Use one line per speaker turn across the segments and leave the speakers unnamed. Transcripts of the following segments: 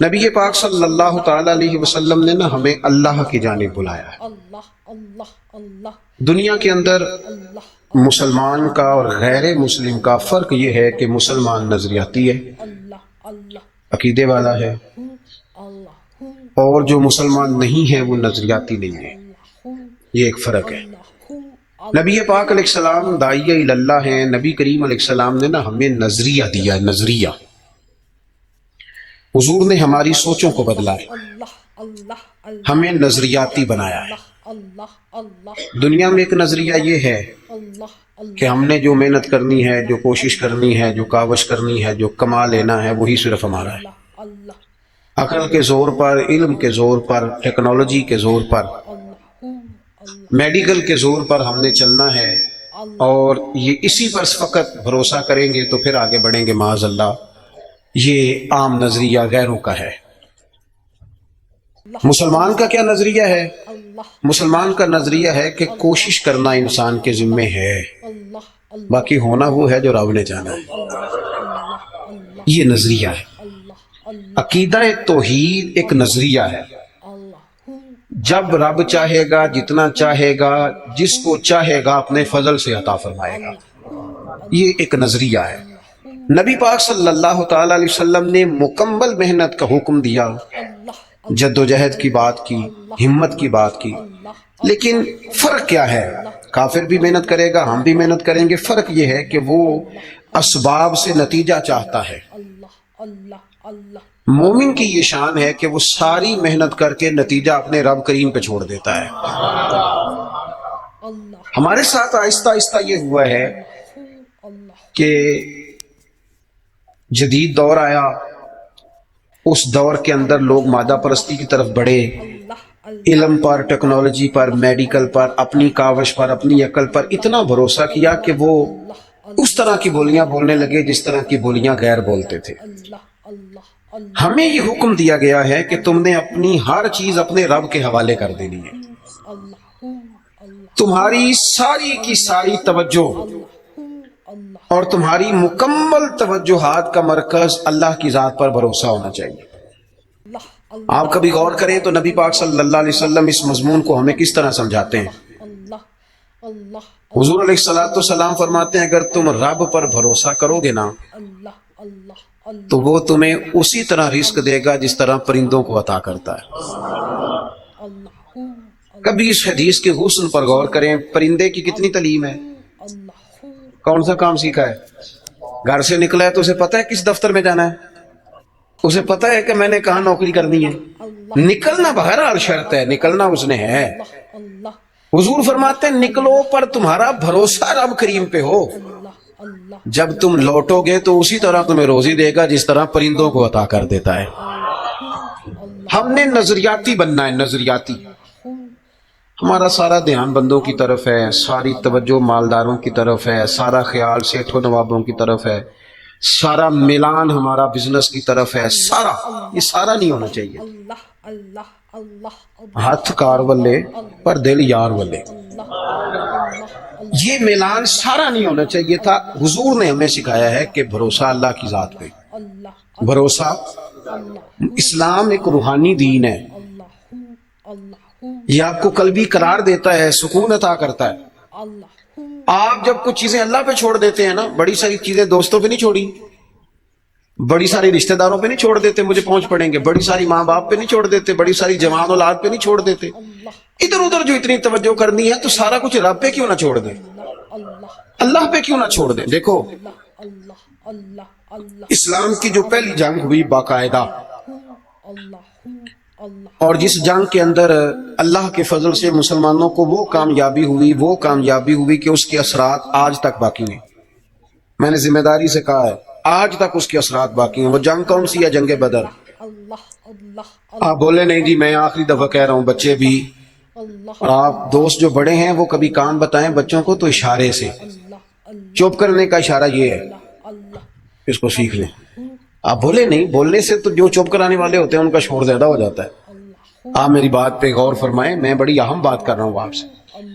نبی پاک صلی اللہ تعالی علیہ وسلم نے نا ہمیں اللہ کی جانب بلایا ہے۔ دنیا کے اندر مسلمان کا اور غیر مسلم کا فرق یہ ہے کہ مسلمان نظریاتی ہے، عقیدے والا ہے، اور جو مسلمان نہیں ہے وہ نظریاتی نہیں ہے۔ یہ ایک فرق ہے۔ نبی پاک علیہ السلام داعیہ اللہ ہیں، نبی کریم علیہ السلام نے نا ہمیں نظریہ دیا، نظریہ۔ حضور نے ہماری سوچوں کو بدلا ہے، ہمیں نظریاتی بنایا ہے۔ دنیا میں ایک نظریہ یہ ہے کہ ہم نے جو محنت کرنی ہے، جو کوشش کرنی ہے، جو کاوش کرنی ہے، جو کما لینا ہے، وہی صرف ہمارا ہے۔ عقل کے زور پر، علم کے زور پر، ٹیکنالوجی کے زور پر، میڈیکل کے زور پر ہم نے چلنا ہے، اور یہ اسی پر فقط بھروسہ کریں گے تو پھر آگے بڑھیں گے۔ معاذ اللہ، یہ عام نظریہ غیروں کا ہے۔ مسلمان کا کیا نظریہ ہے؟ مسلمان کا نظریہ ہے کہ کوشش کرنا انسان کے ذمے ہے، باقی ہونا وہ ہے جو رب نے جانا ہے۔ یہ نظریہ ہے۔ عقیدہ توحید ایک نظریہ ہے۔ جب رب چاہے گا، جتنا چاہے گا، جس کو چاہے گا اپنے فضل سے عطا فرمائے گا۔ یہ ایک نظریہ ہے۔ نبی پاک صلی اللہ تعالی علیہ وسلم نے مکمل محنت کا حکم دیا، جد و جہد کی بات کی، ہمت کی بات کی، لیکن فرق کیا ہے؟ کافر بھی محنت کرے گا، ہم بھی محنت کریں گے۔ فرق یہ ہے کہ وہ اسباب سے نتیجہ چاہتا ہے۔ مومن کی یہ شان ہے کہ وہ ساری محنت کر کے نتیجہ اپنے رب کریم پہ چھوڑ دیتا ہے۔ ہمارے ساتھ آہستہ آہستہ یہ ہوا ہے کہ جدید دور آیا، اس دور کے اندر لوگ مادہ پرستی کی طرف بڑھے، علم پر، ٹیکنالوجی پر، میڈیکل پر، اپنی کاوش پر، اپنی عقل پر اتنا بھروسہ کیا کہ وہ اس طرح کی بولیاں بولنے لگے جس طرح کی بولیاں غیر بولتے تھے۔ ہمیں یہ حکم دیا گیا ہے کہ تم نے اپنی ہر چیز اپنے رب کے حوالے کر دینی ہے۔ تمہاری ساری کی ساری توجہ اور تمہاری مکمل توجہات کا مرکز اللہ کی ذات پر بھروسہ ہونا چاہیے۔ آپ کبھی غور کریں تو نبی پاک صلی اللہ علیہ وسلم اس مضمون کو ہمیں کس طرح سمجھاتے ہیں۔ حضور علیہ السلام فرماتے ہیں اگر تم رب پر بھروسہ کرو گے نا تو وہ تمہیں اسی طرح رزق دے گا جس طرح پرندوں کو عطا کرتا ہے۔ کبھی اس حدیث کے حسن پر غور کریں، پرندے کی کتنی تعلیم ہے، کون سا کام سیکھا ہے، گھر سے نکلا ہے تو اسے پتہ ہے کس دفتر میں جانا ہے، اسے پتہ ہے کہ میں نے کہاں نوکری کرنی ہے۔ نکلنا بہرحال شرط ہے، نکلنا اس نے ہے۔ حضور فرماتے ہیں نکلو پر تمہارا بھروسہ رب کریم پہ ہو، جب تم لوٹو گے تو اسی طرح تمہیں روزی دے گا جس طرح پرندوں کو عطا کر دیتا ہے۔ ہم نے نظریاتی بننا ہے، نظریاتی۔ ہمارا سارا دھیان بندوں کی طرف ہے، ساری توجہ مالداروں کی طرف ہے، سارا خیال سیٹھوں نوابوں کی طرف ہے، سارا میلان ہمارا بزنس کی طرف ہے۔ سارا، یہ سارا نہیں ہونا چاہیے۔ ہاتھ کار والے پر دل یار والے، یہ میلان سارا نہیں ہونا چاہیے تھا۔ حضور نے ہمیں سکھایا ہے کہ بھروسہ اللہ کی ذات پہ، بھروسہ۔ اسلام ایک روحانی دین ہے، یہ آپ کو قلبی قرار دیتا ہے، سکون عطا کرتا ہے۔ آپ جب کچھ چیزیں اللہ پہ چھوڑ دیتے ہیں نا، بڑی ساری چیزیں دوستوں پہ نہیں چھوڑی، بڑی ساری رشتہ داروں پہ نہیں چھوڑ دیتے مجھے پہنچ پڑیں گے، بڑی ساری ماں باپ پہ نہیں چھوڑ دیتے، بڑی ساری جوان اولاد پہ نہیں چھوڑ دیتے، ادھر ادھر جو اتنی توجہ کرنی ہے تو سارا کچھ رب پہ کیوں نہ چھوڑ دیں، اللہ پہ کیوں نہ چھوڑ دیں۔ دیکھو اسلام کی جو پہلی جنگ ہوئی باقاعدہ، اور جس جنگ کے اندر اللہ کے فضل سے مسلمانوں کو وہ کامیابی ہوئی کہ اس کے اثرات آج تک باقی ہیں۔ میں نے ذمہ داری سے کہا ہے آج تک اس کے اثرات باقی ہیں۔ وہ جنگ کون سی ہے؟ جنگ بدر۔ آپ بولے نہیں جی میں آخری دفعہ کہہ رہا ہوں، بچے بھی، اور آپ دوست جو بڑے ہیں وہ کبھی کام بتائیں بچوں کو تو اشارے سے، چپ کرنے کا اشارہ یہ ہے، اس کو سیکھ لیں۔ آپ بولے نہیں، بولنے سے تو جو چپ کرانے والے ہوتے ہیں ان کا شور زیادہ ہو جاتا ہے۔ آپ میری بات پہ غور فرمائیں، میں بڑی اہم بات کر رہا ہوں آپ سے،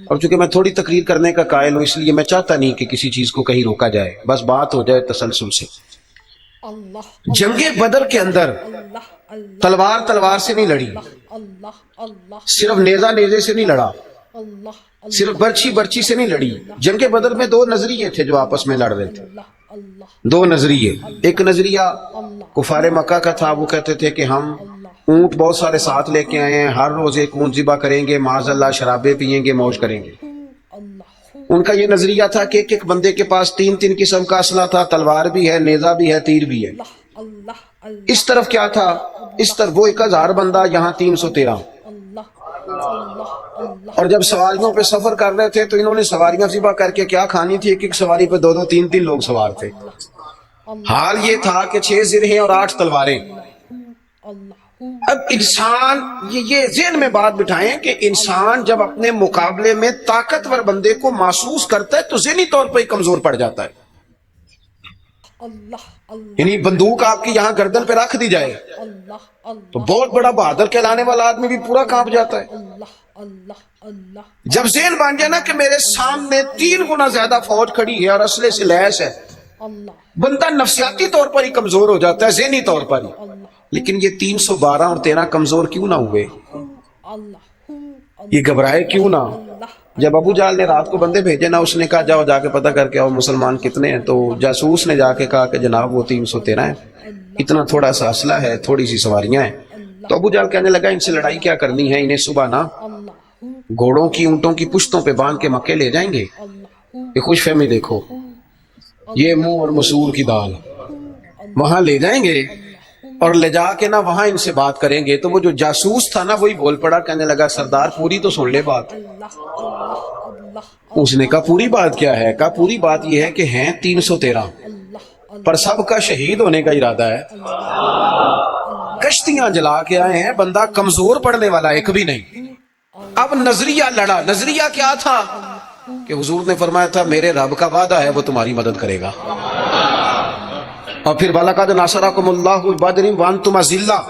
اور چونکہ میں تھوڑی تقریر کرنے کا قائل ہوں اس لیے میں چاہتا نہیں کہ کسی چیز کو کہیں روکا جائے، بس بات ہو جائے تسلسل سے۔ جنگ بدر کے اندر تلوار تلوار سے نہیں لڑی، صرف نیزہ نیزے سے نہیں لڑا، صرف برچھی برچھی سے نہیں لڑی۔ جنگ بدر میں دو نظریے تھے جو آپس میں لڑ رہے تھے، دو نظریے۔ ایک نظریہ کفار مکہ کا تھا، وہ کہتے تھے کہ ہم اونٹ بہت سارے ساتھ لے کے آئے ہیں، ہر روز ایک اونٹ ذبح کریں گے، معاذ اللہ شرابیں پیئیں گے، موج کریں گے۔ ان کا یہ نظریہ تھا کہ ایک بندے کے پاس تین تین قسم کا اسلحہ تھا، تلوار بھی ہے، نیزہ بھی ہے، تیر بھی ہے۔ اس طرف کیا تھا، اس طرف وہ 1000 بندہ، یہاں 313۔ اور جب سواریوں پہ سفر کر رہے تھے تو انہوں نے سواریاں ذبح کر کے کیا کھانی تھی، ایک ایک سواری پہ 2 3 3 لوگ سوار تھے۔ حال یہ تھا کہ 6 زرہیں اور 8 تلواریں۔ اب انسان یہ ذہن میں بات بٹھائیں کہ انسان جب اپنے مقابلے میں طاقتور بندے کو محسوس کرتا ہے تو ذہنی طور پر ہی کمزور پڑ جاتا ہے۔ یعنی بندوق آپ کی یہاں گردن پہ رکھ دی جائے تو بہت بڑا بہادر کہلانے والا آدمی بھی پورا کانپ جاتا ہے۔ جب ذہن بن جائے نا کہ میرے سامنے 3 گنا زیادہ فوج کھڑی ہے اور اسلحے سے لیس ہے، بندہ نفسیاتی طور پر ہی کمزور ہو جاتا ہے، ذہنی طور پر ہی۔ لیکن یہ 312 اور 13 کمزور کیوں نہ ہوئے، یہ گھبرائے کیوں نہ؟ جب ابو جہل نے رات کو بندے بھیجے نا، اس نے کہا جاؤ جا کے پتہ کر کے آؤ مسلمان کتنے ہیں، تو جاسوس نے جا کے کہا کہ جناب وہ 313 ہیں، اتنا تھوڑا سا اسلحہ ہے، تھوڑی سی سواریاں ہیں۔ تو ابو جہل کہنے لگا ان سے لڑائی کیا کرنی ہے، انہیں صبح نا گھوڑوں کی اونٹوں کی پشتوں پہ باندھ کے مکے لے جائیں گے۔ یہ خوش فہمی دیکھو، یہ منہ اور مسور کی دال، وہاں لے جائیں گے اور لے جا کے نا وہاں ان سے بات کریں گے۔ تو وہ جو جاسوس تھا نا وہی بول پڑا، کہنے لگا سردار پوری تو سن لے بات۔ اس نے کہا پوری بات کیا ہے؟ کہا پوری بات یہ ہے کہ ہیں 313 پر سب کا شہید ہونے کا ارادہ ہے، کشتیاں جلا کے آئے ہیں، بندہ کمزور پڑنے والا ایک بھی نہیں۔ اب نظریہ لڑا۔ نظریہ کیا تھا کہ حضور نے فرمایا تھا میرے رب کا وعدہ ہے وہ تمہاری مدد کرے گا، اور پھر وَلَقَدْ نَصَرَكُمُ اللَّهُ بِبَدْرٍ وَأَنْتُمْ أَذِلَّةٌ،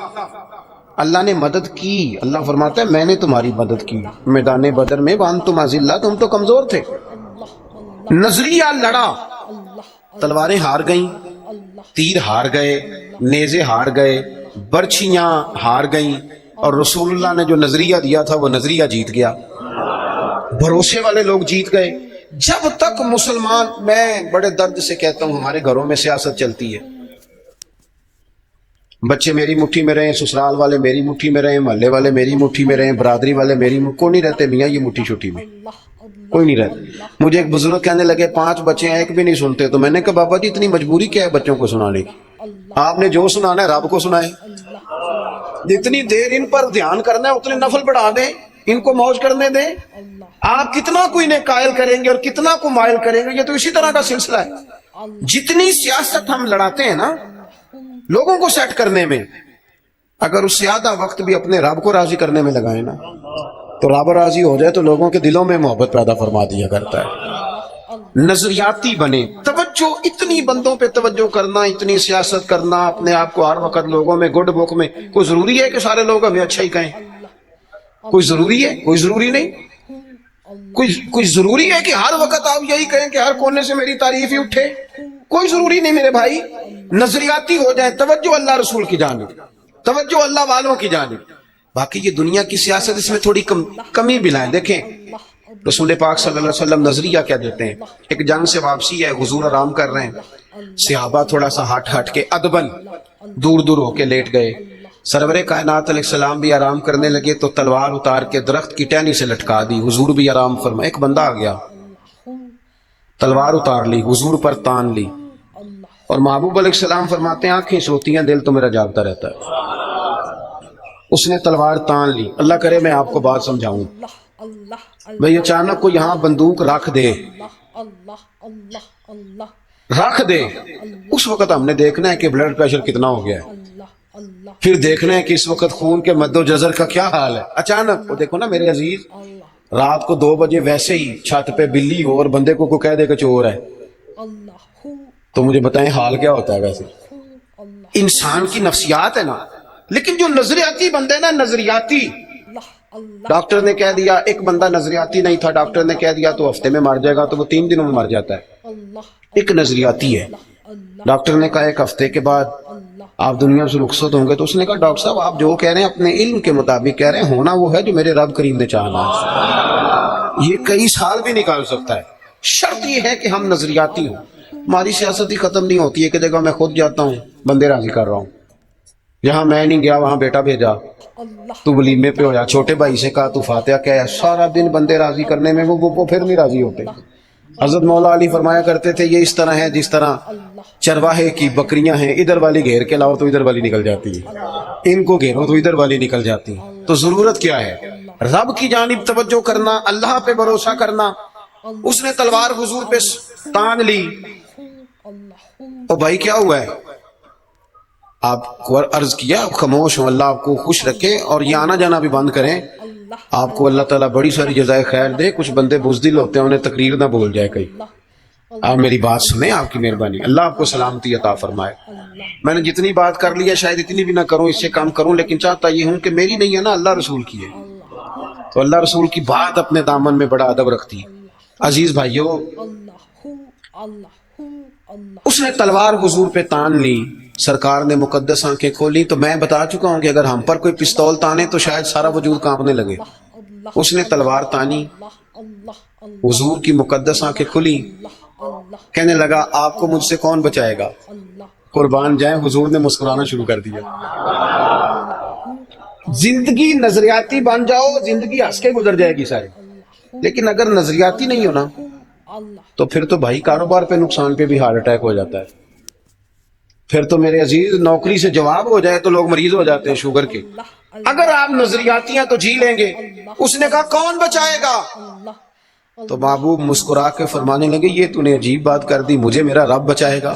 اللہ نے مدد کی۔ اللہ فرماتا ہے میں نے تمہاری مدد کی میدان بدر میں، وَأَنْتُمْ أَذِلَّةٌ، تم تو کمزور تھے۔ نظریہ لڑا، تلواریں ہار گئیں، تیر ہار گئے، نیزے ہار گئے، برچھیاں ہار گئیں، اور رسول اللہ نے جو نظریہ دیا تھا وہ نظریہ جیت گیا، بھروسے والے لوگ جیت گئے۔ جب تک مسلمان، میں بڑے درد سے کہتا ہوں ہمارے گھروں میں سیاست چلتی ہے، بچے میری مٹھی میں رہیں، سسرال والے میری مٹھی میں رہیں، محلے والے میری مٹھی میں رہیں، برادری والے میری کوئی نہیں رہتے میاں یہ مٹھی چھٹی میں، کوئی نہیں رہتا۔ مجھے ایک بزرگ کہنے لگے 5 بچے ہیں ایک بھی نہیں سنتے، تو میں نے کہا بابا جی اتنی مجبوری کیا ہے بچوں کو سنانے کی؟ آپ نے جو سنانا ہے رب کو سنائے، جتنی دیر ان پر دھیان کرنا ہے اتنے نفل بڑھا دیں، ان کو موج کرنے دیں۔ آپ کتنا کو انہیں قائل کریں گے اور کتنا کو مائل کریں گے، یہ تو اسی طرح کا سلسلہ ہے۔ جتنی سیاست ہم لڑاتے ہیں نا لوگوں کو سیٹ کرنے میں، اگر اس سے آدھا وقت بھی اپنے رب کو راضی کرنے میں لگائیں نا تو رب راضی ہو جائے تو لوگوں کے دلوں میں محبت پیدا فرما دیا کرتا ہے۔ نظریاتی بنے، توجہ، اتنی بندوں پہ توجہ کرنا، اتنی سیاست کرنا، اپنے آپ کو ہر وقت لوگوں میں گڈ بک میں، کوئی ضروری ہے کہ سارے لوگ ہمیں اچھا ہی کہیں؟ کوئی ضروری ہے؟ کوئی ضروری نہیں۔ کوئی ضروری ہے کہ ہر وقت آپ یہی کہیں کہ ہر کونے سے میری تعریف ہی اٹھے؟ کوئی ضروری نہیں میرے بھائی۔ نظریاتی ہو جائے، توجہ اللہ رسول کی جانب، توجہ اللہ والوں کی جانب۔ باقی یہ دنیا کی سیاست اس میں تھوڑی کمی بھی لائیں۔ دیکھیں رسول پاک صلی اللہ علیہ وسلم نظریہ کیا دیتے ہیں، ایک جنگ سے واپسی ہے، حضور آرام کر رہے ہیں، صحابہ تھوڑا سا ہٹ کے ادبن دور دور ہو کے لیٹ گئے، سرور کائنات علیہ السلام بھی آرام کرنے لگے تو تلوار اتار کے درخت کی ٹہنی سے لٹکا دی، حضور بھی آرام فرمائے۔ ایک بندہ آ گیا، تلوار اتار لی، حضور پر تان لی، اور محبوب علیہ السلام فرماتے ہیں آنکھیں سوتی ہیں دل تو میرا جاگتا رہتا ہے۔ اس نے تلوار تان لی۔ اللہ کرے میں آپ کو بات سمجھاؤں، بھئی اچانک کو یہاں بندوق رکھ دے، رکھ دے، اس وقت ہم نے دیکھنا ہے کہ بلڈ پریشر کتنا ہو گیا ہے، پھر دیکھنا ہے کہ اس وقت خون کے مد و جزر کا کیا حال ہے۔ اچانک وہ دیکھو نا میرے عزیز، رات کو 2 بجے ویسے ہی چھت پہ بلی ہو اور بندے کو کہہ دے کہ چور ہے، تو مجھے بتائیں حال کیا ہوتا ہے؟ ویسے انسان کی نفسیات ہے نا۔ لیکن جو نظریاتی بندے نا، نظریاتی، ڈاکٹر نے کہہ دیا، ایک بندہ نظریاتی نہیں تھا، ڈاکٹر نے کہہ دیا تو ہفتے میں مر جائے گا، تو وہ 3 دنوں میں مر جاتا ہے، ایک نظریاتی ہے۔ ڈاکٹر نے کہا 1 ہفتے کے بعد آپ دنیا سے رخصت ہوں گے. تو اس نے کہا ڈاکٹر صاحب آپ جو کہہ رہے ہیں اپنے علم کے مطابق کہہ رہے ہیں, ہونا وہ ہے جو میرے رب کریم نے چاہنا ہے. یہ کئی سال بھی نکال سکتا ہے. شرط یہ ہے کہ ہم نظریاتی ہوں. ہماری سیاست ہی ختم نہیں ہوتی ہے کہ دیکھو میں خود جاتا ہوں بندے راضی کر رہا ہوں, جہاں میں نہیں گیا وہاں بیٹا بھیجا, تو ولیمے پہ ہوا, چھوٹے بھائی سے کہا تو فاتحہ کہہ, سارا دن بندے راضی کرنے میں وہ پھر نہیں راضی ہوتے. حضرت مولا علی فرمایا کرتے تھے یہ اس طرح ہے جس طرح چرواہے کی بکریاں ہیں, ادھر والی گھیر کے لاؤ تو ادھر والی نکل جاتی ہے, ان کو گھیرو تو ادھر والی نکل جاتی ہے. تو ضرورت کیا ہے؟ رب کی جانب توجہ کرنا, اللہ پہ بھروسہ کرنا. اس نے تلوار حضور پہ تان لی. او بھائی کیا ہوا ہے؟ آپ کو عرض کیا خاموش ہوں, اللہ آپ کو خوش رکھے اور یہ آنا جانا بھی بند کریں. آپ کو اللہ تعالیٰ بڑی ساری جزائے خیر دے. کچھ بندے بزدل ہوتے ہیں, انہیں تقریر نہ بول جائے کہیں. آپ میری بات سنیں, آپ کی مہربانی, اللہ آپ کو سلامتی عطا فرمائے. میں نے جتنی بات کر لی ہے شاید اتنی بھی نہ کروں, اس سے کم کروں, لیکن چاہتا یہ ہوں کہ میری نہیں ہے نا, اللہ رسول کی ہے. تو اللہ رسول کی بات اپنے دامن میں بڑا ادب رکھتی ہے. عزیز بھائیو, اس نے تلوار حضور پہ تان لی, سرکار نے مقدس آنکھیں کھولی. تو میں بتا چکا ہوں کہ اگر ہم پر کوئی پستول تانے تو شاید سارا وجود کانپنے لگے. اس نے تلوار تانی, حضور کی مقدس آنکھیں کھلی, کہنے لگا آپ کو مجھ سے کون بچائے گا؟ قربان جائیں, حضور نے مسکرانا شروع کر دیا. زندگی نظریاتی بن جاؤ, زندگی ہنس کے گزر جائے گی ساری. لیکن اگر نظریاتی نہیں ہونا تو پھر تو بھائی کاروبار پہ نقصان پہ بھی ہارٹ اٹیک ہو جاتا ہے. پھر تو میرے عزیز نوکری سے جواب ہو جائے تو لوگ مریض ہو جاتے ہیں شوگر کے. اگر آپ نظریاتی ہیں تو جی لیں گے. اس نے کہا کون بچائے گا؟ تو محبوب مسکرا کے فرمانے لگے یہ تو نے عجیب بات کر دی, مجھے میرا رب بچائے گا.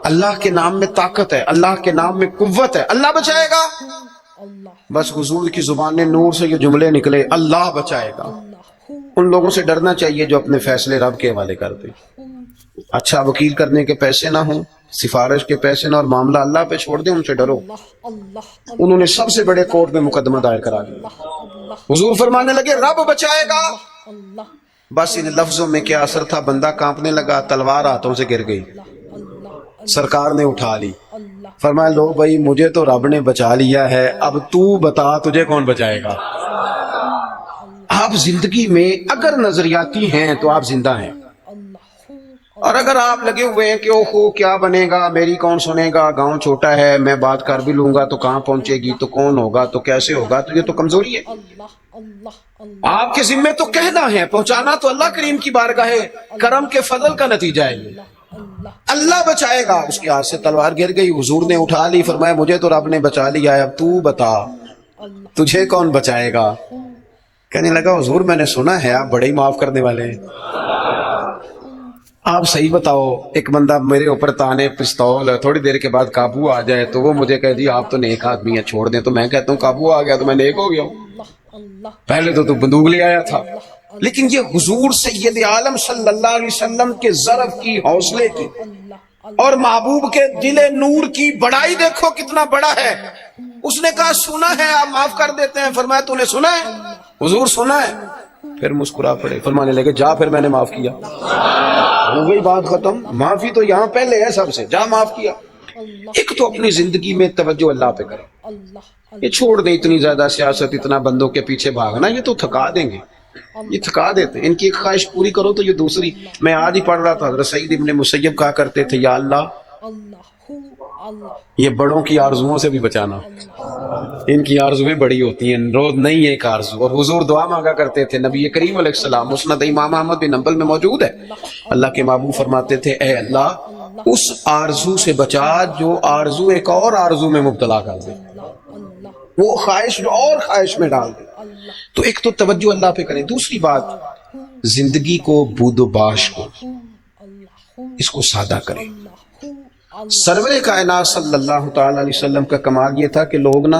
اللہ کے نام میں طاقت ہے, اللہ کے نام میں قوت ہے, اللہ بچائے گا. بس حضور کی زبان نور سے یہ جملے نکلے, اللہ بچائے گا. ان لوگوں سے ڈرنا چاہیے جو اپنے فیصلے رب کے حوالے کر دیں. اچھا وکیل کرنے کے پیسے نہ ہوں, سفارش کے پیسے نہ, اور معاملہ اللہ پہ چھوڑ دیں, ان سے ڈرو. انہوں نے سب سے بڑے کورٹ میں مقدمہ دائر کرا دیا. حضور فرمانے لگے رب بچائے گا. بس ان لفظوں میں کیا اثر تھا, بندہ کانپنے لگا, تلوار ہاتھوں سے گر گئی. سرکار نے اٹھا لی, فرمایا لو بھائی مجھے تو رب نے بچا لیا ہے, اب تو بتا تجھے کون بچائے گا. آپ زندگی میں اگر نظریاتی ہیں تو آپ زندہ ہیں, اور اگر آپ لگے ہوئے ہیں کہ اوہو کیا بنے گا, میری کون سنے گا, گاؤں چھوٹا ہے, میں بات کر بھی لوں گا تو کہاں پہنچے گی, تو کون ہوگا, تو کیسے ہوگا, تو یہ تو کمزوری ہے. آپ کے ذمے تو کہنا ہے, پہنچانا تو اللہ کریم کی بارگاہ کرم کے فضل کا نتیجہ ہے. اللہ بچائے گا. اس کے ہاتھ سے تلوار گر گئی, حضور نے اٹھا لی, فرمایا مجھے تو رب نے بچا لیا ہے, اب تو بتا تجھے کون بچائے گا. کہنے لگا حضور میں نے سنا ہے آپ بڑے ہی معاف کرنے والے ہیں, آپ صحیح بتاؤ, ایک بندہ میرے اوپر تانے پستول, تھوڑی دیر کے بعد قابو آ جائے تو وہ مجھے کہہ دی آپ تو نیک آدمی ہیں چھوڑ دیں, تو میں کہتا ہوں قابو آ گیا تو میں نیک ہو گیا ہوں, پہلے تو بندوق لے آیا تھا. لیکن یہ حضور سید عالم صلی اللہ علیہ وسلم کے ضرب کی, حوصلے کی, اور محبوب کے دل نور کی بڑائی دیکھو کتنا بڑا ہے. اس نے کہا سنا ہے آپ معاف کر دیتے ہیں. فرمایا تو نے سنا ہے؟ حضور سنا ہے. پھر مسکرا پڑے, فرمانے لگے جا پھر میں نے معاف کیا, ہو گئی بات ختم. معافی تو یہاں پہلے ہے سب سے, جا معاف کیا. ایک تو اپنی زندگی میں توجہ اللہ پہ کرے, یہ چھوڑ دیں اتنی زیادہ سیاست, اتنا بندوں کے پیچھے بھاگنا, یہ تو تھکا دیں گے, یہ تھکا دیتے ہیں. ان کی ایک خواہش پوری کرو تو یہ دوسری. میں آج ہی پڑھ رہا تھا, حضرت سعید ابن مسیب کہا کرتے تھے یا اللہ یہ بڑوں کی آرزوؤں سے بھی بچانا, ان کی آرزویں بڑی ہوتی ہیں, روز نہیں ایک آرزو. اور حضور دعا مانگا کرتے تھے, نبی کریم علیہ السلام مسند امام احمد بن حنبل میں موجود ہے, اللہ کے محبوب فرماتے تھے اے اللہ اس آرزو سے بچا جو آرزو ایک اور آرزو میں مبتلا کر دے, وہ خواہش اور خواہش میں ڈال دے. تو ایک تو توجہ اللہ پہ کریں. دوسری بات زندگی کو بود و باش کو, اس کو سادہ کریں. سرور کائنات صلی اللہ تعالی علیہ وسلم کا کمال یہ تھا کہ لوگ نا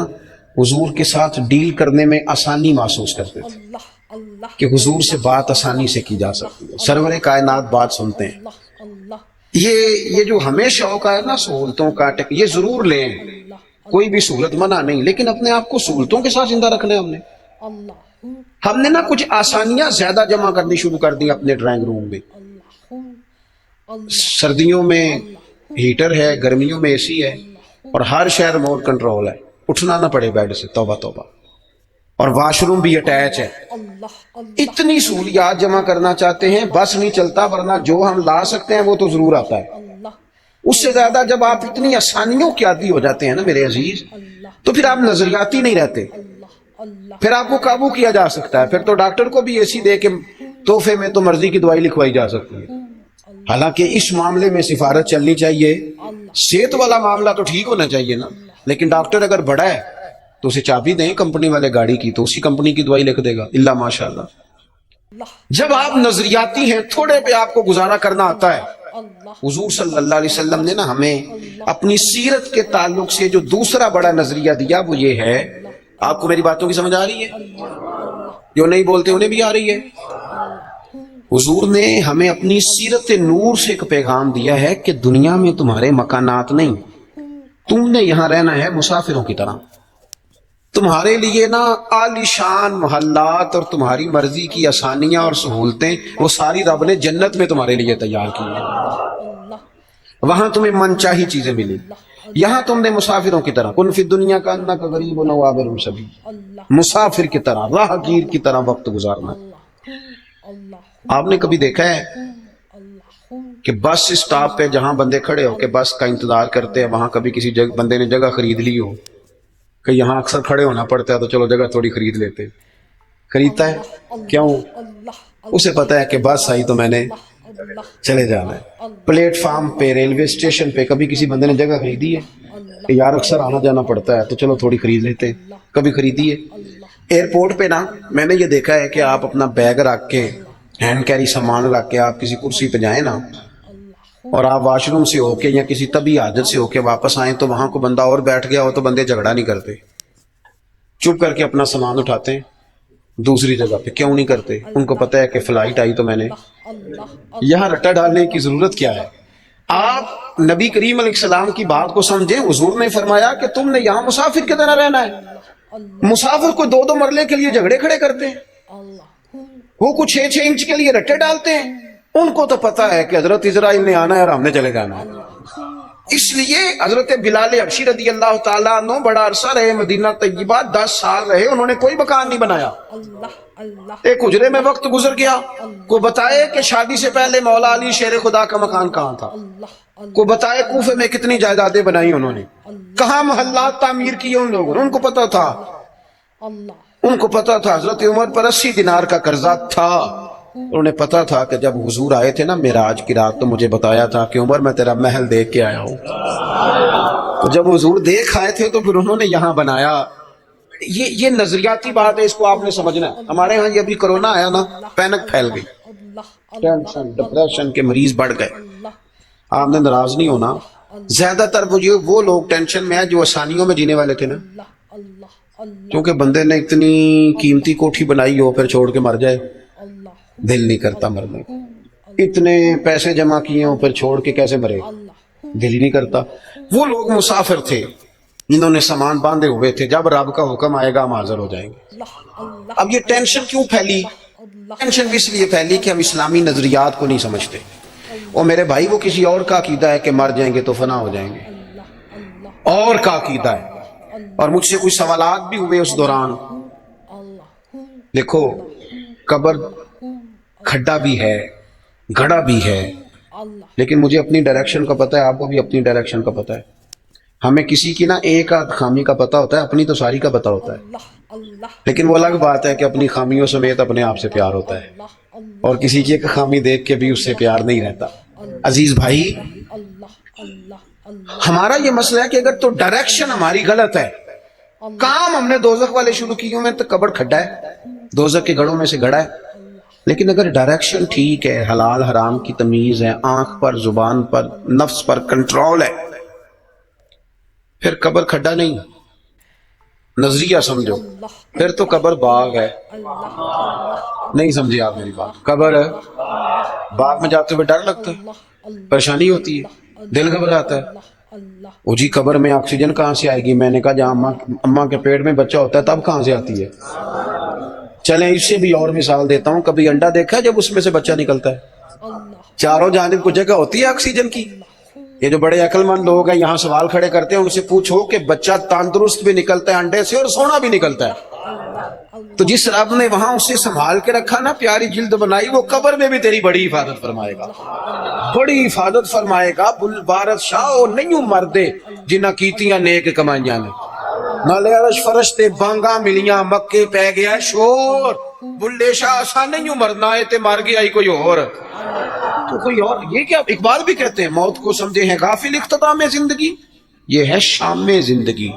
حضور کے ساتھ ڈیل کرنے میں آسانی محسوس کرتے تھے, کہ حضور سے بات آسانی سے کی جا سکتی ہے. سرور کائنات بات سنتے ہیں. یہ جو ہمیں شوق ہے نا سہولتوں کا, یہ ضرور لیں, کوئی بھی سہولت منع نہیں, لیکن اپنے آپ کو سہولتوں کے ساتھ زندہ رکھنا ہے. ہم نے نا کچھ آسانیاں زیادہ جمع کرنی شروع کر دی اپنے ڈرائنگ روم میں. سردیوں میں ہیٹر ہے, گرمیوں میں اے سی ہے, اور ہر شہر ریموٹ کنٹرول ہے, اٹھنا نہ پڑے بیڈ سے, توبہ توبہ, اور واش روم بھی اٹیچ ہے. اتنی سہولیات جمع کرنا چاہتے ہیں, بس نہیں چلتا, ورنہ جو ہم لا سکتے ہیں وہ تو ضرور آتا ہے. اس سے زیادہ جب آپ اتنی آسانیوں کے عادی ہو جاتے ہیں نا میرے عزیز, تو پھر آپ نظریاتی نہیں رہتے, پھر آپ کو قابو کیا جا سکتا ہے. پھر تو ڈاکٹر کو بھی ایسی دے کے تحفے میں تو مرضی کی دوائی لکھوائی جا سکتی ہے. حالانکہ اس معاملے میں سفارت چلنی چاہیے. صحت والا معاملہ تو ٹھیک ہونا چاہیے نا, لیکن ڈاکٹر اگر بڑا ہے تو اسے چابی دیں کمپنی والے گاڑی کی, تو اسی کمپنی کی دوائی لکھ دے گا, اللہ ماشاء اللہ. جب آپ نظریاتی ہیں, تھوڑے پہ آپ کو گزارا کرنا آتا ہے. حضور صلی اللہ علیہ وسلم نے نا ہمیں اپنی سیرت کے تعلق سے جو دوسرا بڑا نظریہ دیا وہ یہ ہے, آپ کو میری باتوں کی سمجھ آ رہی ہے؟ جو نہیں بولتے انہیں بھی آ رہی ہے. حضور نے ہمیں اپنی سیرت نور سے ایک پیغام دیا ہے کہ دنیا میں تمہارے مکانات نہیں, تم نے یہاں رہنا ہے مسافروں کی طرح. تمہارے لیے نا عالی شان محلات اور تمہاری مرضی کی آسانیاں اور سہولتیں وہ ساری رب نے جنت میں تمہارے لیے تیار کی ہیں. وہاں تمہیں من چاہی چیزیں ملی. یہاں تم نے مسافروں کی طرح, کن فی دنیا کا انک غریب و عابر سبیل, مسافر کی طرح, راہگیر کی طرح وقت گزارنا. آپ نے کبھی دیکھا ہے کہ بس اسٹاپ پہ جہاں بندے کھڑے ہو کے بس کا انتظار کرتے ہیں, وہاں کبھی کسی بندے نے جگہ خرید لی ہو کہ یہاں اکثر کھڑے ہونا پڑتا ہے تو چلو جگہ تھوڑی خرید لیتے. خریدتا ہے کیوں؟ اسے پتا ہے کہ بس آئی تو میں نے چلے جانا ہے. پلیٹ فارم پہ, ریلوے اسٹیشن پہ کبھی کسی بندے نے جگہ خریدی ہے کہ یار اکثر آنا جانا پڑتا ہے تو چلو تھوڑی خرید لیتے, کبھی خریدی ہے؟ ایئرپورٹ پہ نا میں نے یہ دیکھا ہے کہ آپ اپنا بیگ رکھ کے, ہینڈ کیری سامان رکھ کے آپ کسی کرسی پہ جائیں نا, اور آپ واش روم سے ہو کے یا کسی طبی حاجت سے ہو کے واپس آئیں تو وہاں کو بندہ اور بیٹھ گیا ہو تو بندے جھگڑا نہیں کرتے, چپ کر کے اپنا سامان اٹھاتے ہیں دوسری جگہ پہ. کیوں نہیں کرتے؟ ان کو پتہ ہے کہ فلائٹ آئی تو میں نے یہاں رٹا ڈالنے کی ضرورت کیا ہے. آپ نبی کریم علیہ السلام کی بات کو سمجھیں. حضور نے فرمایا کہ تم نے یہاں مسافر کی طرح رہنا ہے. مسافر کو 2 مرلے کے لیے جھگڑے کھڑے کرتے ہیں, وہ کچھ 6 انچ کے لیے رٹے ڈالتے ہیں. ان کو تو پتا ہے کہ حضرت اسرائیل نے آنا ہے اور ہم نے چلے جانا ہے. اس لیے حضرت بلال حبشی رضی اللہ تعالیٰ عنہ بڑا عرصہ رہے مدینہ طیبہ, 10 سال رہے, انہوں نے کوئی مکان نہیں بنایا. ایک حجرے میں وقت گزر گیا, کو بتائے کہ شادی سے پہلے مولا علی شیر خدا کا مکان کہاں تھا, کو بتائے کوفے میں کتنی جائیدادیں بنائی انہوں نے, کہاں محلات تعمیر کیے ان لوگوں نے. ان کو پتا تھا, ان کو پتا تھا حضرت عمر پر 80 دینار کا قرضہ تھا. انہوں نے پتا تھا کہ جب حضور آئے تھے نا معراج کی رات تو مجھے بتایا تھا کہ عمر میں تیرا محل دیکھ کے آیا ہوں. تو جب حضور دیکھ آئے تھے تو پھر انہوں نے یہاں بنایا. یہ نظریاتی بات ہے, اس کو آپ نے سمجھنا ہے. ہمارے ہاں یہ ابھی کرونا آیا نا, پینک پھیل گئی, ٹینشن ڈپریشن کے مریض بڑھ گئے. آپ نے ناراض نہیں ہونا, زیادہ تر وہ لوگ ٹینشن میں ہیں جو آسانیوں میں جینے والے تھے نا, کیونکہ بندے نے اتنی قیمتی کوٹھی بنائی ہو پھر چھوڑ کے مر جائے, دل نہیں کرتا مرنے کو. اتنے پیسے جمع کیے ہوں پھر چھوڑ کے کیسے مرے, دل ہی نہیں کرتا. وہ لوگ مسافر تھے جنہوں نے سامان باندھے ہوئے تھے, جب رب کا حکم آئے گا ہم حاضر ہو جائیں گے. اب یہ ٹینشن کیوں پھیلی؟ ٹینشن اس لیے پھیلی کہ ہم اسلامی نظریات کو نہیں سمجھتے. اور میرے بھائی وہ کسی اور کا عقیدہ ہے کہ مر جائیں گے تو فنا ہو جائیں گے, اور کا عقیدہ ہے. اور مجھ سے کچھ سوالات بھی ہوئے اس دوران. دیکھو قبر کھڈا بھی ہے, گڑھا بھی ہے, لیکن مجھے اپنی ڈائریکشن کا پتہ ہے, آپ کو بھی اپنی ڈائریکشن کا پتہ ہے. ہمیں کسی کی نا ایک آدھ خامی کا پتہ ہوتا ہے, اپنی تو ساری کا پتہ ہوتا ہے. لیکن وہ الگ بات ہے کہ اپنی خامیوں سمیت اپنے آپ سے پیار ہوتا ہے, اور کسی کی ایک خامی دیکھ کے بھی اس سے پیار نہیں رہتا. عزیز بھائی, ہمارا یہ مسئلہ ہے کہ اگر تو ڈائریکشن ہماری غلط ہے, کام ہم نے دوزخ والے شروع کیے ہوئے تو قبر کھڈا ہے, دوزخ کے گڑھوں میں سے گڑھا ہے. لیکن اگر ڈائریکشن ٹھیک ہے, حلال حرام کی تمیز ہے, آنکھ پر, زبان پر, نفس پر کنٹرول ہے, پھر قبر کھڈا نہیں. نظریہ سمجھو, پھر تو قبر باغ ہے. نہیں سمجھے آپ میری بات؟ قبر باغ میں جاتے ہوئے ڈر لگتا ہے, پریشانی ہوتی ہے, دل گھبراتا ہے. وہ جی قبر میں آکسیجن کہاں سے آئے گی؟ میں نے کہا جہاں اماں کے پیٹ میں بچہ ہوتا ہے تب کہاں سے آتی ہے؟ چلیں اس سے بھی اور مثال دیتا ہوں. کبھی انڈا دیکھا جب اس میں سے بچہ نکلتا ہے؟ چاروں جانب کو جگہ ہوتی ہے آکسیجن کی, یہ جو بڑے عقل مند لوگ ہیں یہاں سوال کھڑے کرتے ہیں، ان سے پوچھو کہ بچہ تندرست بھی نکلتا ہے انڈے سے اور سونا بھی نکلتا ہے، تو جس رب نے وہاں اسے سنبھال کے رکھا نا، پیاری جلد بنائی، وہ قبر میں بھی تیری بڑی حفاظت فرمائے گا، بڑی حفاظت فرمائے گا۔ بل بارت شاہ نہیں مردے جنہ کیتیاں نیک کمائیاں نے، نالے عرش فرشتے بانگا ملیاں، مکے پہ گیا شور، بلے شاہ آسان نہیں مرنا ہے تے مر گیا ہی کوئی اور، تو کوئی اور۔ یہ کیا اقبال بھی کہتے ہیں، موت کو سمجھے ہیں غافل اختتام زندگی، یہ ہے شام میں زندگی،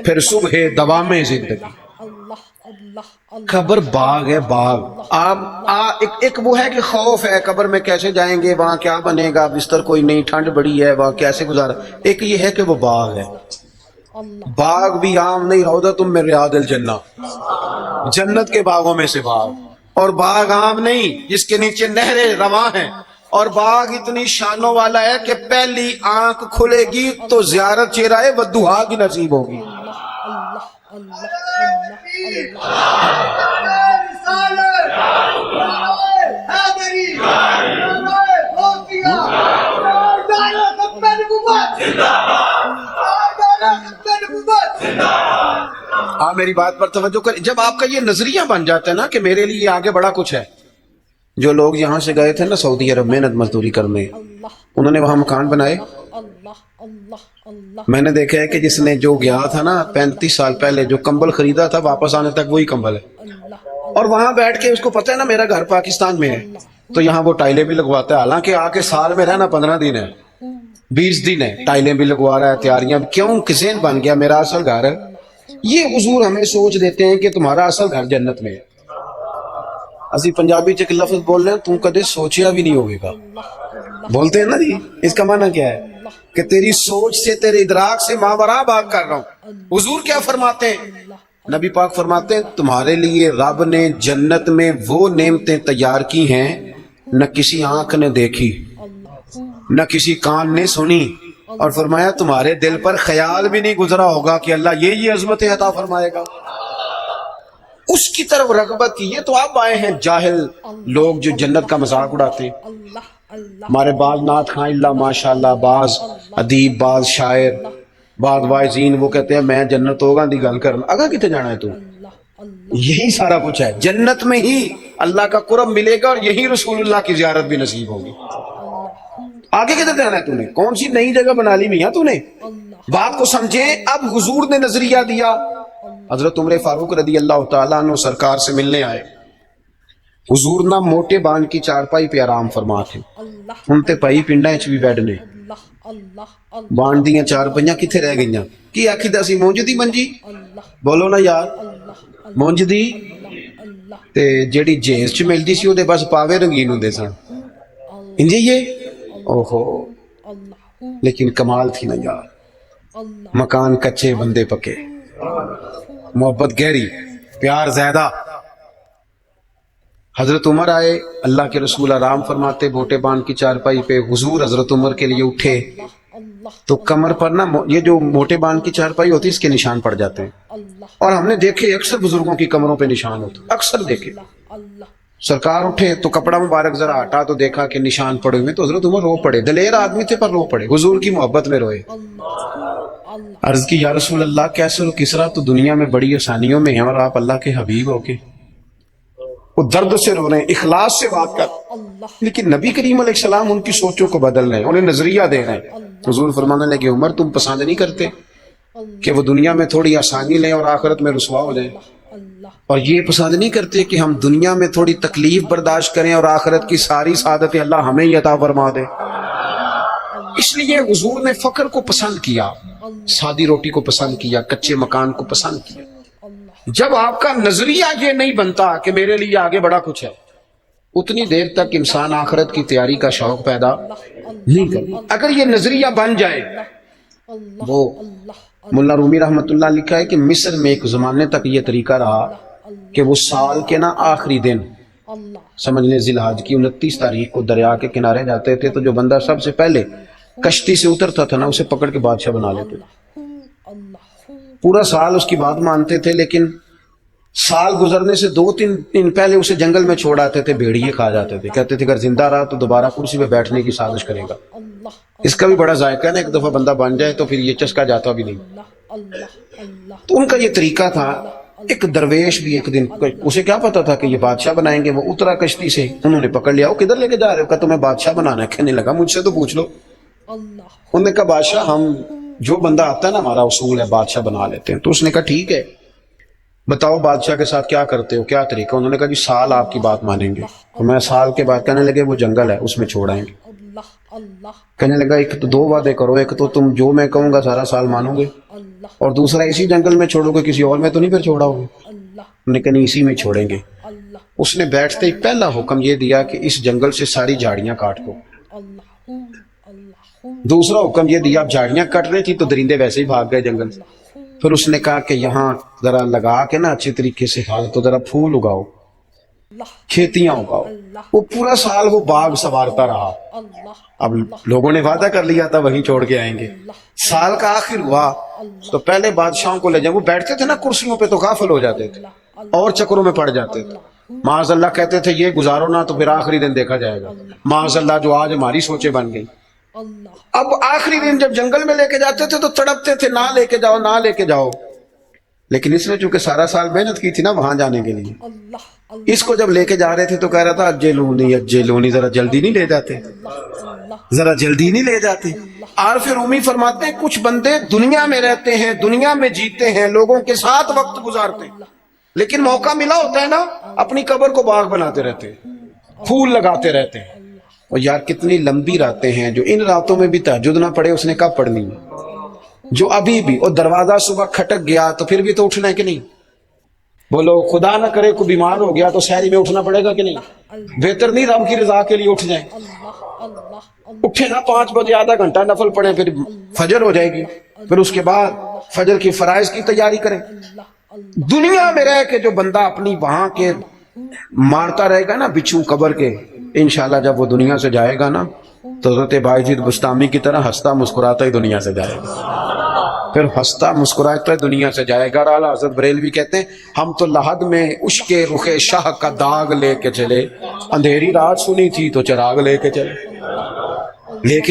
پھر صبح دوام زندگی۔ قبر باغ ہے، باغ۔ ایک وہ ہے کہ خوف ہے قبر میں کیسے جائیں گے، وہاں کیا بنے گا، بستر کوئی نہیں، ٹھنڈ بڑی ہے، وہاں کیسے گزارا۔ ایک یہ ہے کہ وہ باغ ہے، باغ بھی عام نہیں، روضۃ من ریاض الجنہ، جنت کے باغوں میں سے باغ، اور باغ عام نہیں جس کے نیچے نہریں رواں ہیں، اور باغ اتنی شانوں والا ہے کہ پہلی آنکھ کھلے گی تو زیارت چہرہ ودھا کی نصیب ہوگی۔ آپ میری بات پر توجہ کریں، جب آپ کا یہ نظریہ بن جاتا ہے نا کہ میرے لیے آگے بڑا کچھ ہے۔ جو لوگ یہاں سے گئے تھے نا سعودی عرب محنت مزدوری کرنے، انہوں نے وہاں مکان بنائے، میں نے دیکھا ہے کہ جس نے جو گیا تھا نا 35 سال پہلے جو کمبل خریدا تھا، واپس آنے تک وہی کمبل ہے، اور وہاں بیٹھ کے اس کو پتہ ہے نا میرا گھر پاکستان میں ہے، تو یہاں وہ ٹائلیں بھی لگواتا ہے، حالانکہ آ کے سال میں رہنا 15 دن ہے، 20 دن ہے، ٹائلیں بھی لگوا رہا ہے، تیاریاں بھی، کیوں ذہن بن گیا میرا اصل گھر ہے۔ یہ حضور ہمیں سوچ دیتے ہیں کہ تمہارا اصل گھر جنت میں ہے۔ اسی پنجابی چ ایک لفظ بول رہے ہیں، تو کدے سوچیا بھی نہیں ہوگے گا، بولتے ہیں نا جی، اس کا معنی کیا ہے کہ تیری سوچ سے، تیرے ادراک سے ماوراء بات کر رہا ہوں۔ حضور کیا فرماتے ہیں؟ نبی پاک فرماتے ہیں تمہارے لیے رب نے جنت میں وہ نعمتیں تیار کی ہیں نہ کسی آنکھ نے دیکھی، نہ کسی کان نے سنی، اور فرمایا تمہارے دل پر خیال بھی نہیں گزرا ہوگا کہ اللہ یہ عظمتیں عطا فرمائے گا۔ اس کی طرف رغبت کی۔ یہ تو آپ آئے ہیں جاہل لوگ جو جنت کا مذاق اڑاتے ہیں۔ ہمارے بعض نعت خواں اللہ ماشاءاللہ، بعض ادیب، بعض شاعر، بعض واعظین، وہ کہتے ہیں میں جنت ہوگا دی گل کرنا، اگا کتے جانا ہے تو؟ یہی سارا کچھ ہے، جنت میں ہی اللہ کا قرب ملے گا، اور یہی رسول اللہ کی زیارت بھی نصیب ہوگی۔ آگے کتے جانا ہے تو نے؟ کون سی نئی جگہ بنا لی میاں تو نے؟ بات کو سمجھیں۔ اب حضور نے نظریہ دیا، حضرت عمر فاروق رضی اللہ تعالیٰ عنہ سرکار سے ملنے آئے، حضور نہ موٹے بان کی چارپائی پہ آرام فرما تھے، ان تے پائی پنڈا اچ بھی بیڈ نے، بان دیاں چارپائیاں کتھے رہ گئیاں؟ کی آکھی دا سی مونج دی منجی، بولو نا یار، مونج دی تے جیڑی جیز چ ملدی سی او دے بس پاوے رنگین ہوندے سن، انجی یہ اوہو، لیکن کمال تھی نا یار، مکان کچے بندے پکے، محبت گہری، پیار زیادہ۔ حضرت عمر آئے، اللہ کے رسول آرام فرماتے موٹے بان کی چارپائی پہ، حضور حضرت عمر کے لیے اٹھے تو کمر پر نا یہ جو موٹے بان کی چارپائی ہوتی ہے اس کے نشان پڑ جاتے ہیں، اور ہم نے دیکھے اکثر بزرگوں کی کمروں پہ نشان ہوتے، اکثر دیکھے۔ سرکار اٹھے تو کپڑا مبارک ذرا ہٹا تو دیکھا کہ نشان پڑے ہوئے، تو حضرت عمر رو پڑے، دلیر آدمی تھے پر رو پڑے، حضور کی محبت میں روئے۔ عرض کی یا رسول اللہ کیسر و کسرا تو دنیا میں بڑی آسانیوں میں ہیں، اور آپ اللہ کے حبیب ہو کے؟ وہ درد سے رو رہے ہیں، اخلاص سے بات کر، لیکن نبی کریم علیہ السلام ان کی سوچوں کو بدل رہے ہیں، انہیں نظریہ دے رہے ہیں۔ حضور فرمانے لگے عمر تم پسند نہیں کرتے کہ وہ دنیا میں تھوڑی آسانی لیں اور آخرت میں رسوا ہو جائیں، اور یہ پسند نہیں کرتے کہ ہم دنیا میں تھوڑی تکلیف برداشت کریں اور آخرت کی ساری سعادت اللہ ہمیں ہی عطا فرما دے۔ اس لیے حضور نے فقر کو پسند کیا، سادی روٹی کو پسند کیا، کچے مکان کو پسند کیا۔ جب آپ کا نظریہ یہ نہیں بنتا کہ میرے لیے آگے بڑا کچھ ہے، اتنی دیر تک انسان آخرت کی تیاری کا شوق پیدا نہیں کرتا۔ اگر یہ نظریہ بن جائے، وہ ملا رومی رحمت اللہ لکھا ہے کہ مصر میں ایک زمانے تک یہ طریقہ رہا کہ وہ سال کے نا آخری دن، سمجھ لیں ذی الحج کی 29 تاریخ کو دریا کے کنارے جاتے تھے، تو جو بندہ سب سے پہلے کشتی سے اترتا تھا نا اسے پکڑ کے بادشاہ بنا لیتے، پورا سال اس کی بات مانتے تھے، لیکن سال گزرنے سے 2-3 دن پہلے اسے جنگل میں چھوڑ آتے تھے، بھیڑیے کھا جاتے تھے، کہتے تھے اگر زندہ رہا تو دوبارہ کرسی پہ بیٹھنے کی سازش کرے گا۔ اس کا بھی بڑا ذائقہ ہے نا، ایک دفعہ بندہ بن جائے تو پھر یہ چسکا جاتا بھی نہیں۔ تو ان کا یہ طریقہ تھا۔ ایک درویش بھی ایک دن، اسے کیا پتا تھا کہ یہ بادشاہ بنائیں گے، وہ اترا کشتی سے، انہوں نے پکڑ لیا، وہ کدھر لے کے جا رہے ہو؟ کہ تمہیں بادشاہ بنانا ہے۔ کہنے لگا مجھ سے تو پوچھ لو۔ انہوں نے کہا بادشاہ ہم جو بندہ آتا ہے نا ہمارا اصول ہے بادشاہ بنا لیتے ہیں۔ تو اس نے کہا ٹھیک ہے، بتاؤ بادشاہ کے ساتھ کیا کرتے ہو، کیا طریقہ؟ انہوں نے کہا جی سال آپ کی بات مانیں گے۔ تو میں سال کے بعد کہنے لگے وہ جنگل ہے اس میں چھوڑ آئیں گے۔ کہنے لگا ایک تو 2 وعدے کرو، ایک تو تم جو میں کہوں گا سارا سال مانو گے، اور دوسرا اسی جنگل میں چھوڑو گے، کسی اور میں تو نہیں پھر چھوڑا ہوگے؟ انہوں نے کہا نہیں اسی میں چھوڑیں گے۔ اس نے بیٹھتے ہی پہلا حکم یہ دیا کہ اس جنگل سے ساری جھاڑیاں کاٹ دو۔ دوسرا حکم یہ دیا، اب جھاڑیاں کٹ رہی تھی تو درندے ویسے ہی بھاگ گئے جنگل سے۔ پھر اس نے کہا کہ یہاں ذرا لگا کے نا اچھی طریقے سے حال تو ذرا پھول اگاؤ، کھیتیاں اگاؤ۔ وہ پورا سال وہ باغ سنوارتا رہا۔ اب لوگوں نے وعدہ کر لیا تھا وہیں چھوڑ کے آئیں گے۔ سال کا آخر ہوا تو پہلے بادشاہوں کو لے جائیں، وہ بیٹھتے تھے نا کرسیوں پہ تو غافل ہو جاتے تھے اور چکروں میں پڑ جاتے تھے۔ معاذ اللہ کہتے تھے یہ گزارو نا تو پھر آخری دن دیکھا جائے گا۔ معاذ اللہ جو آج ہماری سوچیں بن گئی۔ اب آخری دن جب جنگل میں لے کے جاتے تھے تو تڑپتے تھے نہ لے کے جاؤ نہ لے کے جاؤ، لیکن اس نے چونکہ سارا سال محنت کی تھی نا وہاں جانے کے لیے، اس کو جب لے کے جا رہے تھے تو کہہ رہا تھا اجلونی ذرا جلدی نہیں لے جاتے، ذرا جلدی نہیں لے جاتے۔ عارف رومی فرماتے ہیں کچھ بندے دنیا میں رہتے ہیں، دنیا میں جیتے ہیں، لوگوں کے ساتھ وقت گزارتے ہیں، لیکن موقع ملا ہوتا ہے نا اپنی قبر کو باغ بناتے رہتے ہیں، پھول لگاتے رہتے ہیں۔ اور یار کتنی لمبی راتیں ہیں، جو ان راتوں میں بھی تہجد نہ پڑھے اس نے کب پڑھنی ہے؟ جو ابھی بھی، اور دروازہ صبح کھٹک گیا تو پھر بھی تو اٹھنا ہے کہ نہیں؟ بولو خدا نہ کرے کوئی بیمار ہو گیا تو سحری میں اٹھنا پڑے گا کہ نہیں؟ بہتر نہیں رب کی رضا کے لیے اٹھ جائیں؟ اٹھے نا 5 بجے آدھا گھنٹہ نفل پڑھیں، پھر فجر ہو جائے گی، پھر اس کے بعد فجر کی فرائض کی تیاری کریں۔ دنیا میں رہ کے جو بندہ اپنی وہاں کے مارتا رہے گا نا بچھو قبر کے، انشاءاللہ جب وہ دنیا سے جائے گا نا تو حضرت بائیجید بستامی کی طرح ہنستا مسکراتا ہی دنیا سے جائے گا، پھر ہنستا مسکراتا ہی دنیا سے جائے گا۔ اعلیٰ حضرت بریلوی کہتے ہیں ہم تو لحد میں عشق رخ شاہ کا داغ لے کے چلے، اندھیری رات سنی تھی تو چراغ لے کے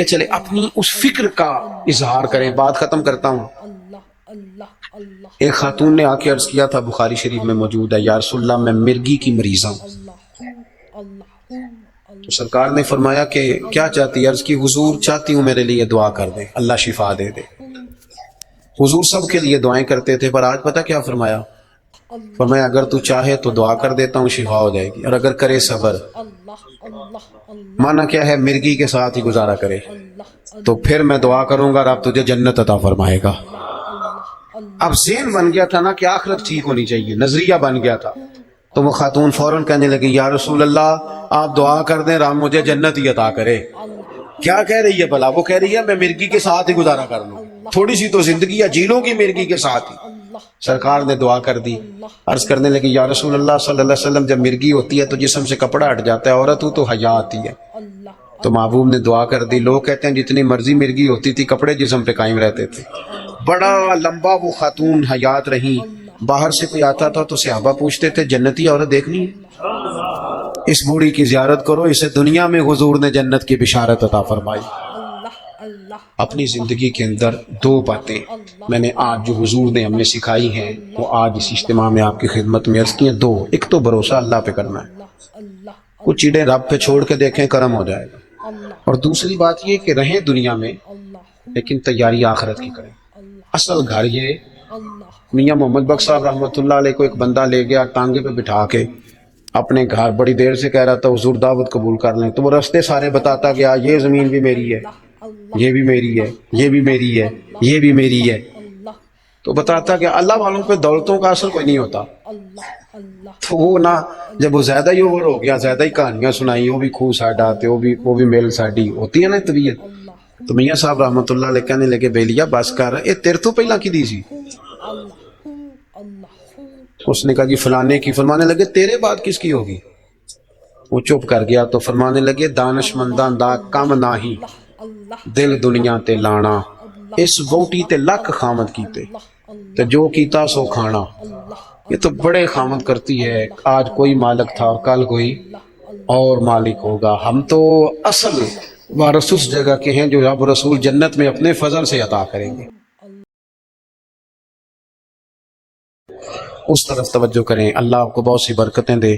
چلے، اپنی اس فکر کا اظہار کریں۔ بات ختم کرتا ہوں۔ ایک خاتون نے آ کے عرض کیا تھا، بخاری شریف میں موجود ہے، یا رسول اللہ میں مرگی کی مریض ہوں۔ تو سرکار نے فرمایا کہ کیا چاہتی ہے؟ عرض کی حضور چاہتی ہوں میرے لیے دعا کر دیں، اللہ شفا دے دے۔ حضور سب کے لیے دعائیں کرتے تھے، پر آج پتہ کیا فرمایا؟ فرمایا اگر تو چاہے تو دعا کر دیتا ہوں شفا ہو جائے گی، اور اگر کرے صبر، مانا کیا ہے مرگی کے ساتھ ہی گزارا کرے، تو پھر میں دعا کروں گا رب تجھے جنت عطا فرمائے گا۔ اب ذہن بن گیا تھا نا کہ آخرت ٹھیک ہونی چاہیے، نظریہ بن گیا تھا۔ تو وہ خاتون فوراً کہنے لگی یا رسول اللہ آپ دعا کر دیں رب مجھے جنت ہی عطا کرے۔ کیا کہہ رہی ہے بھلا؟ وہ کہہ رہی ہے میں مرگی کے ساتھ ہی گزارا کر لوں، تھوڑی سی تو زندگی ہے جی لوں گی مرگی کے ساتھ ہی۔ سرکار نے دعا کر دی، عرض کرنے لگی یا رسول اللہ صلی اللہ علیہ وسلم جب مرگی ہوتی ہے تو جسم سے کپڑا ہٹ جاتا ہے، عورت ہو تو حیا آتی ہے۔ تو محبوب نے دعا کر دی۔ لوگ کہتے ہیں جتنی مرضی مرگی ہوتی تھی کپڑے جسم پہ قائم رہتے تھے۔ بڑا لمبا وہ خاتون حیات رہی، باہر سے کوئی آتا تھا تو صحابہ پوچھتے تھے جنتی عورت دیکھنی ہے؟ اس بوڑھی کی زیارت کرو، اسے دنیا میں حضور نے جنت کی بشارت عطا فرمائی۔ اپنی زندگی کے اندر 2 باتیں میں نے آج جو حضور نے ہمیں سکھائی ہیں وہ آج اس اجتماع میں آپ کی خدمت میں عرض کی ہیں۔ 2، ایک تو بھروسہ اللہ پہ کرنا ہے، کچھ چیزیں رب پہ چھوڑ کے دیکھیں کرم ہو جائے گا، اور دوسری بات یہ کہ رہیں دنیا میں لیکن تیاری آخرت کی کریں۔ اصل گھر یہ میاں محمد بخش صاحب رحمۃ اللہ علیہ کو ایک بندہ لے گیا ٹانگے پہ بٹھا کے اپنے گھر، بڑی دیر سے کہہ رہا تھا حضور دعوت قبول کر لیں، تو وہ رستے سارے بتاتا گیا یہ زمین بھی میری ہے، یہ بھی میری ہے، یہ بھی میری ہے، یہ بھی میری ہے، تو بتاتا کہ اللہ والوں پہ دولتوں کا اثر کوئی نہیں ہوتا۔ تو وہ نہ جب وہ زیادہ ہی اوور ہو گیا، زیادہ ہی کہانیاں سنائی، وہ بھی خوہ ساڈا تے وہ بھی میل ساڈی ہوتی ہے نا طبیعت، تو میاں صاحب رحمۃ اللہ علیہ کہنے لگے بیلیا بس کر، اے تیرے تو پہلا کی دی سی؟ اس نے کہا جی فلانے کی۔ فرمانے لگے تیرے بعد کس کی ہوگی؟ وہ چپ کر گیا تو فرمانے لگے دانش مندان دا کم ناہی دل دنیا تے لانا، اس ووٹی تے لکھ خامد کیتے تے جو کیتا سو کھانا۔ یہ تو بڑے خامد کرتی ہے، آج کوئی مالک تھا کل کوئی اور مالک ہوگا. ہم تو اصل وارث اس جگہ کے ہیں جو رب رسول جنت میں اپنے فضل سے عطا کریں گے. اس طرف توجہ کریں. اللہ آپ کو بہت سی برکتیں دے.